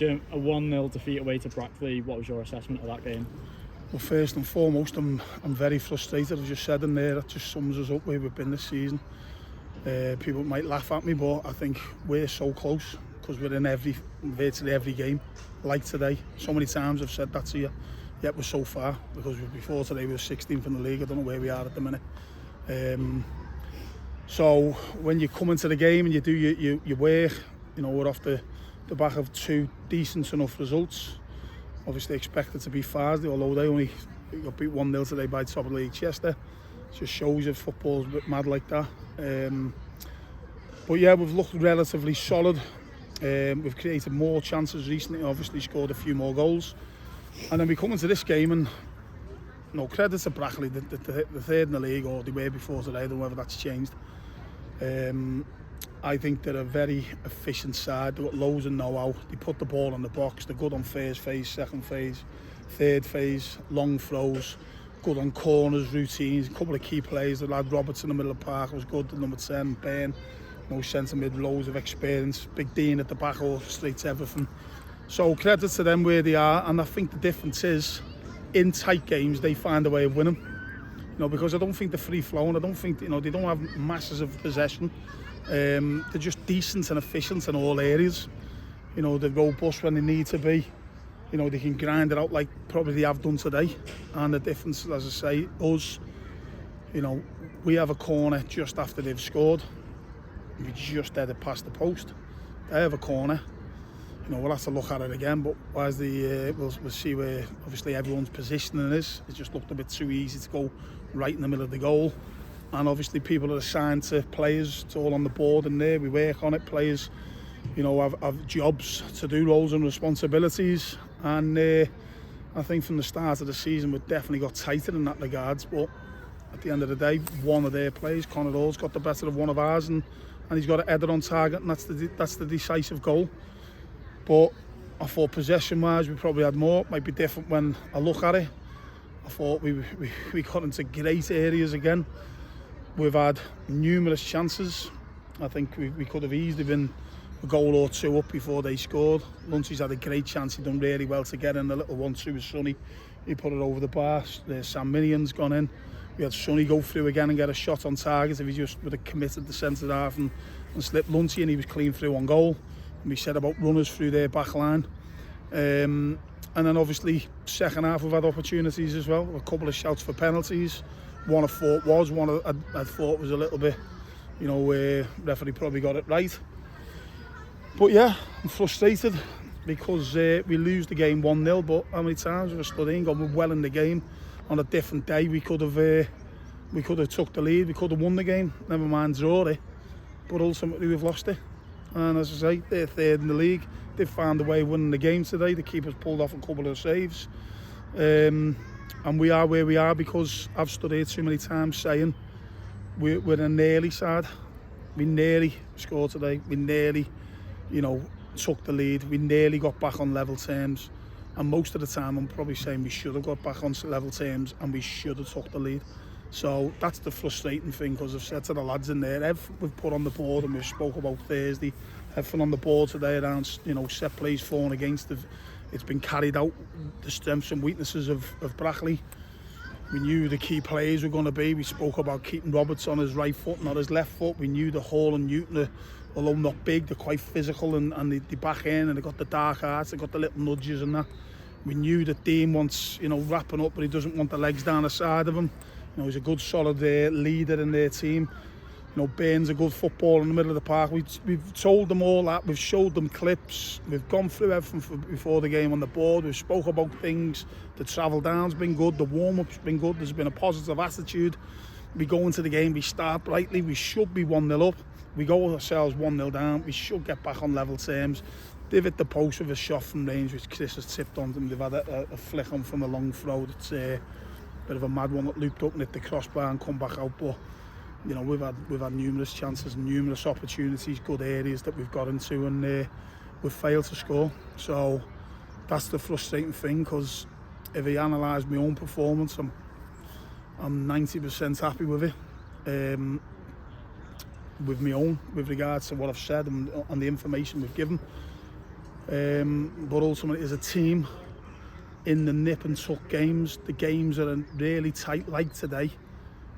Jim, a 1-0 defeat away to Brackley. What was your assessment of that game? Well, first and foremost, I'm very frustrated. I've just said in there, that just sums us up where we've been this season. People might laugh at me, but I think we're so close because we're in virtually every game. Like today, so many times I've said that to you. Yet we're so far, because before today we were 16th in the league. I don't know where we are at the minute. So when you come into the game and you do your work, you know, we're off the back of 2 decent enough results. Obviously expected to be Farsley, although they only got beat 1-0 today by top of the league Chester. Just shows you football's a bit mad like that. But yeah, we've looked relatively solid. We've created more chances recently, obviously scored a few more goals. And then we come into this game and, no credit to Brackley, the third in the league, or they were before today, I don't know whether that's changed. I think they're a very efficient side. They've got loads of know-how. They put the ball in the box. They're good on first phase, second phase, third phase, long throws, good on corners, routines. A couple of key players. The lad Roberts in the middle of the park was good. The number 10, Ben, no centre mid, loads of experience. Big Dean at the back, orchestrates everything. So credit to them where they are. And I think the difference is, in tight games, they find a way of winning. You know, because I don't think they're free-flowing. I don't think, you know, they don't have masses of possession. They're just decent and efficient in all areas. You know, they're robust when they need to be. You know, they can grind it out like probably they have done today. And the difference, as I say, us, you know, we have a corner just after they've scored. We just headed past the post. They have a corner. You know, we'll have to look at it again, but as we'll see where obviously everyone's positioning is. It just looked a bit too easy to go right in the middle of the goal. And obviously people are assigned to players. It's all on the board in there. We work on it. Players, you know, have jobs to do, roles and responsibilities. And I think from the start of the season, we've definitely got tighter in that regards. But at the end of the day, one of their players, Connor Hall's got the better of one of ours, and he's got a header on target, and that's the decisive goal. But I thought possession-wise, we probably had more. It might be different when I look at it. I thought we got into great areas again. We've had numerous chances. I think we could have easily been a goal or two up before they scored. Luncey's had a great chance. He done really well to get in. The little 1-2 with Sonny. He put it over the bar. Sam Minion's gone in. We had Sonny go through again and get a shot on target if he just would have committed the centre half and slipped Luncey, and he was clean through on goal. And we said about runners through their back line. And then obviously second half we've had opportunities as well. A couple of shouts for penalties. One I thought was, one I thought was a little bit, you know, referee probably got it right. But yeah, I'm frustrated because we lose the game 1-0, but how many times we've stood in, gone well in the game. On a different day we could have took the lead, we could have won the game, never mind draw it. But ultimately we've lost it. And as I say, they're third in the league. They've found a way of winning the game today. The keeper's pulled off a couple of saves. And we are where we are because I've stood here too many times saying we're a nearly side. We nearly scored today. We nearly, you know, took the lead. We nearly got back on level terms. And most of the time I'm probably saying we should have got back on level terms and we should have took the lead. So that's the frustrating thing, because I've said to the lads in there, everything we've put on the board, and we've spoke about Thursday, everything on the board today around, you know, set plays for and against, it's been carried out, the strengths and weaknesses of Brackley. We knew the key players were going to be. We spoke about keeping Roberts on his right foot, not his left foot. We knew the Hall and Newton, although not big, they're quite physical and they back in, and they got the dark arts, they got the little nudges and that. We knew that Dean wants, you know, wrapping up, but he doesn't want the legs down the side of him. You know, he's a good solid leader in their team. You know, Bairn's a good footballer in the middle of the park. We've told them all that. We've showed them clips. We've gone through everything before the game on the board. We've spoke about things. The travel down's been good. The warm-up's been good. There's been a positive attitude. We go into the game. We start brightly. We should be 1-0 up. We go ourselves 1-0 down. We should get back on level terms. They've hit the post with a shot from range, which Chris has tipped on them. They've had a flick on from a long throw. That's a bit of a mad one that looped up and hit the crossbar and come back out. But you know, we've had numerous chances, numerous opportunities, good areas that we've got into, and we've failed to score. So that's the frustrating thing, because if I analyse my own performance, I'm 90% happy with it. With my own, with regards to what I've said and the information we've given. But ultimately, as a team, in the nip and tuck games, the games that are really tight, like today,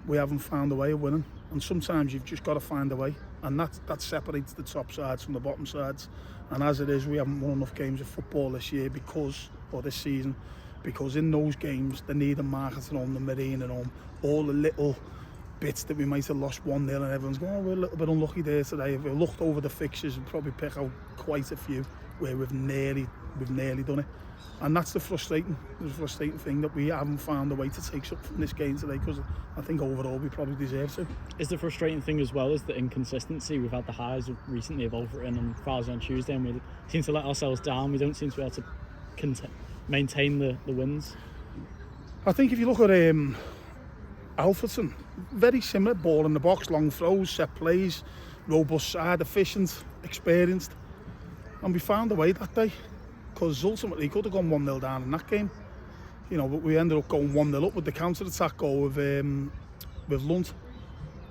we haven't found a way of winning. And sometimes you've just got to find a way, and that separates the top sides from the bottom sides. And as it is, we haven't won enough games of football this year this season, because in those games, the Needham Market at home, the Marine at home, all the little bits that we might have lost 1-0 and everyone's going, oh, we're a little bit unlucky there today. If we looked over the fixtures, we'd probably pick out quite a few where we've nearly done it. And that's the frustrating thing, that we haven't found a way to take something from this game today, because I think overall we probably deserve to. Is the frustrating thing as well as the inconsistency? We've had the highs recently of Overton and Friday on Tuesday, and we seem to let ourselves down. We don't seem to be able to maintain the wins. I think if you look at Alfreton, very similar, ball in the box, long throws, set plays, robust side, efficient, experienced. And we found a way that day, because ultimately could have gone 1-0 down in that game, but we ended up going 1-0 up with the counter-attack goal with Lunt,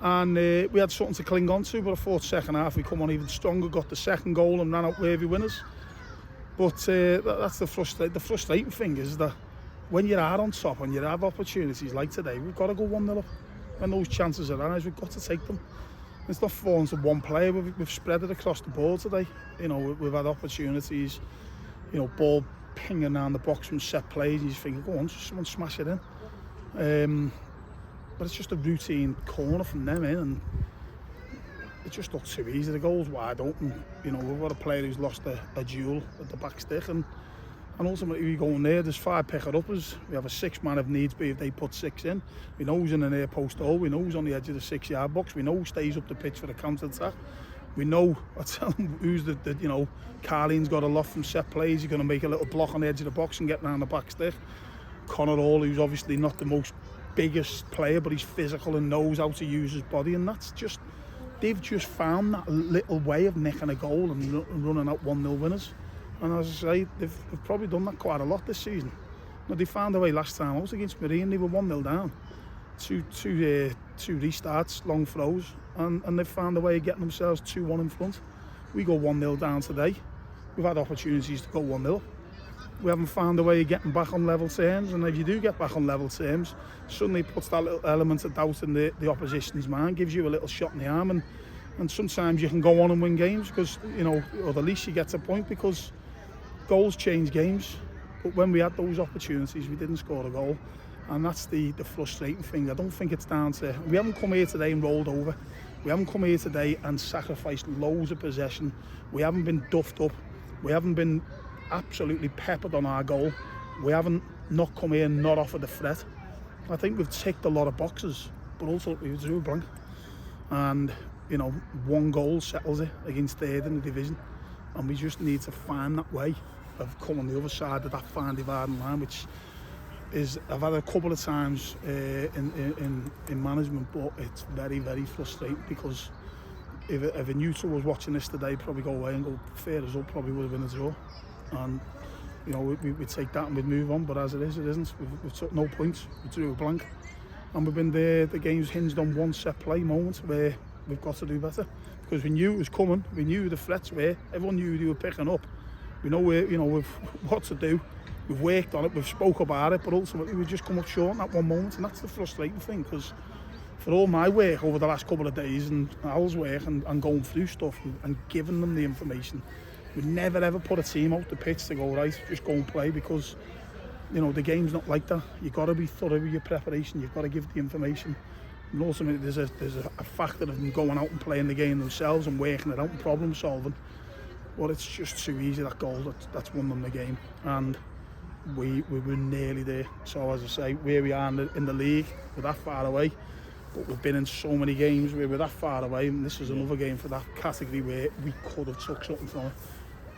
and we had something to cling on to. But I thought second half we come on even stronger, got the second goal and ran out worthy winners. But that's the frustrating thing, is that when you are on top and you have opportunities like today, we've got to go 1-0 up. When those chances arise, we've got to take them. It's not falling to one player. We've spread it across the board today. We've had opportunities, ball pinging around the box from set plays, and you think, go on, someone smash it in. But it's just a routine corner from them in, and it just looks too easy. The goal's wide open. We've got a player who's lost a duel at the back stick, and ultimately we go in there, there's 5 picker-uppers. We have a 6-man if needs be if they put 6 in. We know who's in the near post hole. We know who's on the edge of the 6-yard box. We know who stays up the pitch for the counter-attack. We know, I tell them, who's Carleen's got a lot from set plays. He's going to make a little block on the edge of the box and get round the back stick. Connor Hall, who's obviously not the most biggest player, but he's physical and knows how to use his body. And they've just found that little way of nicking a goal and running out 1-0 winners. And as I say, they've probably done that quite a lot this season. But they found a way last time. I was against Marine, they were 1-0 down. Two restarts, long throws, and they've found a way of getting themselves 2-1 in front. We go 1-0 down today. We've had opportunities to go 1-0. We haven't found a way of getting back on level terms, and if you do get back on level terms, suddenly it puts that little element of doubt in the opposition's mind, gives you a little shot in the arm, and sometimes you can go on and win games because, or at least you get to a point, because goals change games. But when we had those opportunities, we didn't score a goal, and that's the frustrating thing. I don't think it's down to, we haven't come here today and rolled over. We haven't come here today and sacrificed loads of possession. We haven't been duffed up. We haven't been absolutely peppered on our goal. We haven't not come here and not offered a threat. I think we've ticked a lot of boxes, but also we drew a blank. And, one goal settles it against third in the division. And we just need to find that way of coming the other side of that fine dividing line, which is, I've had a couple of times in management, but it's very, very frustrating, because if a neutral was watching this today, probably go away and go, fair result, probably would have been a draw. And we'd take that and we'd move on, but as it is, it isn't. We've took no points, we drew a blank, and we've been there. The game's hinged on one set play moment where we've got to do better, because we knew it was coming. We knew the threats were. Everyone knew they were picking up. We know where, we've what to do. We've worked on it. We've spoke about it, but ultimately we just come up short in that one moment, and that's the frustrating thing. Because for all my work over the last couple of days and Al's work and going through stuff and giving them the information, we never ever put a team out the pitch to go, right, just go and play, because the game's not like that. You've got to be thorough with your preparation. You've got to give the information. And ultimately there's a factor of them going out and playing the game themselves and working it out and problem solving. But it's just too easy, that goal that's won them the game, and we were nearly there. So as I say, where we are in the league, we're that far away, but we've been in so many games where we're that far away, and this is another game for that category where we could have took something from it,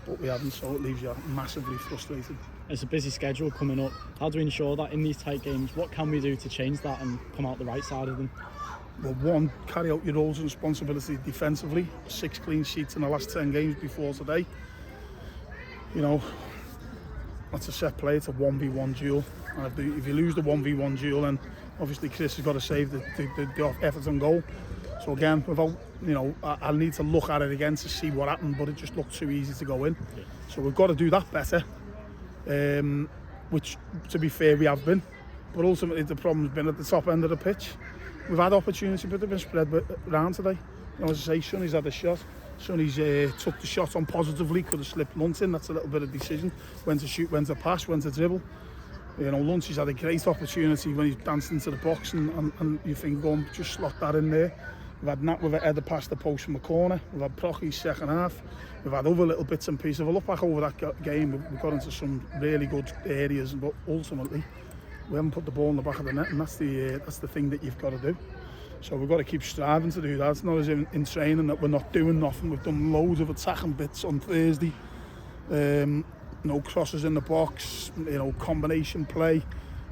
but we haven't. So it leaves you massively frustrated. It's a busy schedule coming up. How do we ensure that in these tight games? What can we do to change that and come out the right side of them? Well, one, carry out your roles and responsibility defensively. 6 clean sheets in the last 10 games before today. That's a set play. It's a 1v1 duel. And if you lose the 1v1 duel, then obviously Chris has got to save the Everton goal. So again, without, I need to look at it again to see what happened, but it just looked too easy to go in. Yeah. So we've got to do that better, which, to be fair, we have been. But ultimately, the problem's been at the top end of the pitch. We've had opportunity, but they've been spread around today. As I say, Sonny's had a shot. Sonny's took the shot on positively, could have slipped Lunt in. That's a little bit of decision. When to shoot, when to pass, when to dribble. Lunchy's had a great opportunity when he's danced into the box, and you think, go on, just slot that in there. We've had Nat with a header past the post from the corner. We've had Brackley's second half. We've had other little bits and pieces. If I look back over that game, we've got into some really good areas, but ultimately, we haven't put the ball in the back of the net, and that's the thing that you've got to do. So we've got to keep striving to do that. It's not as in training that we're not doing nothing. We've done loads of attacking bits on Thursday. Crosses in the box, combination play.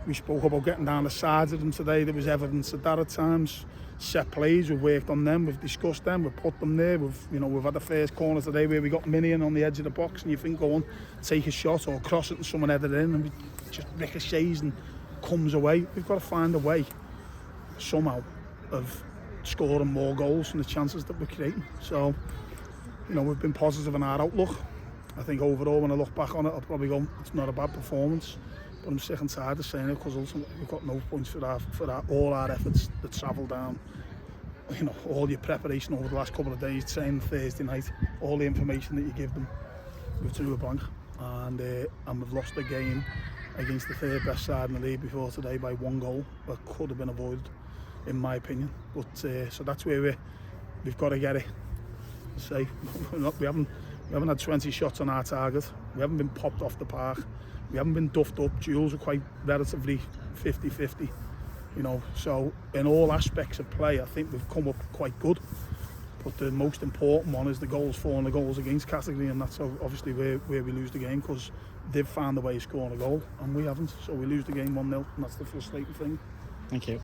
We spoke about getting down the sides of them today. There was evidence of that at times. Set plays, we've worked on them, we've discussed them, we've put them there. We've had the first corner today where we got Minion on the edge of the box, and you think, go on, take a shot or cross it and someone headed in, and it just ricochets and comes away. We've got to find a way somehow of scoring more goals from the chances that we're creating. So, we've been positive in our outlook. I think overall, when I look back on it, I'll probably go, it's not a bad performance. But I'm sick and tired of saying it, because ultimately we've got no points for all our efforts that travel down. All your preparation over the last couple of days, training Thursday night, all the information that you give them, we've threw a blank. And we've lost the game against the third best side in the league before today by 1 goal that could have been avoided, in my opinion. But so that's where we've got to get it. Say we haven't had 20 shots on our target. We haven't been popped off the park. We haven't been duffed up. Duels are quite relatively 50-50. So in all aspects of play, I think we've come up quite good. But the most important one is the goals for and the goals against category, and that's obviously where we lose the game, because they've found a way of scoring a goal and we haven't. So we lose the game 1-0, and that's the frustrating thing. Thank you.